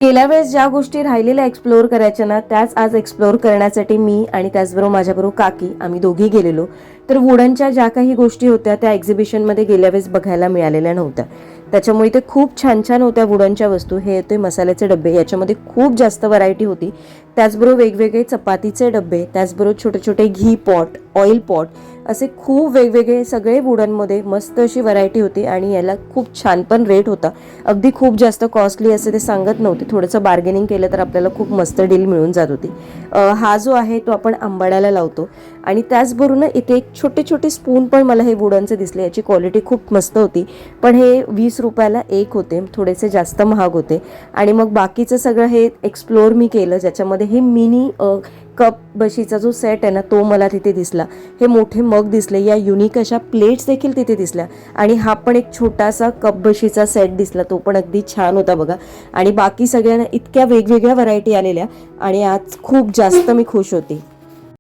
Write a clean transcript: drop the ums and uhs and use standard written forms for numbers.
गेल्या वेळेस ज्या गोष्टी राहिलेल्या एक्सप्लोअर करायच्या ना, त्याच आज एक्सप्लोअर करण्यासाठी मी आणि त्याचबरोबर माझ्याबरोबर काकी आम्ही दोघी गेलेलो. तर वुडनच्या ज्या काही गोष्टी होत्या त्या एक्झिबिशनमध्ये गेल्या वेळेस बघायला मिळालेल्या नव्हत्या. त्याच्यामुळे ते खूप छान छान होत्या वुडनच्या वस्तू. हे होते मसाल्याचे डबे, याच्यामध्ये खूप जास्त व्हरायटी होती. त्याचबरोबर वेगवेगळे चपातीचे डबे, त्याचबरोबर छोटे छोटे घी पॉट, ऑइल पॉट, असे खूप वेगवेगळे सगळे वुडनमध्ये मस्त अशी व्हरायटी होती. आणि याला खूप छान पण रेट होता. अगदी खूप जास्त कॉस्टली असे ते सांगत नव्हते. थोडंसं बार्गेनिंग केलं तर आपल्याला खूप मस्त डील मिळून जात होती. हा जो आहे तो आपण आंबाड्याला लावतो. आणि त्याचबरोबर इथे एक छोटे छोटे स्पून पण मला हे वुडनचे दिसले. याची क्वालिटी खूप मस्त होती. पण हे 20 रुपयाला एक होते, थोडेसे जास्त महाग होते. आणि मग बाकीचं सगळं हे एक्सप्लोअर मी केलं, ज्याच्यामध्ये हे मिनी कप बशीचा जो सेट आहे ना, तो मला तिथे दिसला. हे मोठे मग दिसले, या युनिक अशा प्लेट्स देखील तिथे दिसल्या. आणि हा पण एक छोटासा कप बशीचा सेट दिसला, तो पण अगदी छान होता बघा. आणि बाकी सगळ्यांना इतक्या वेगवेगळ्या व्हरायटी आलेल्या आणि आज खूप जास्त मी खुश होते.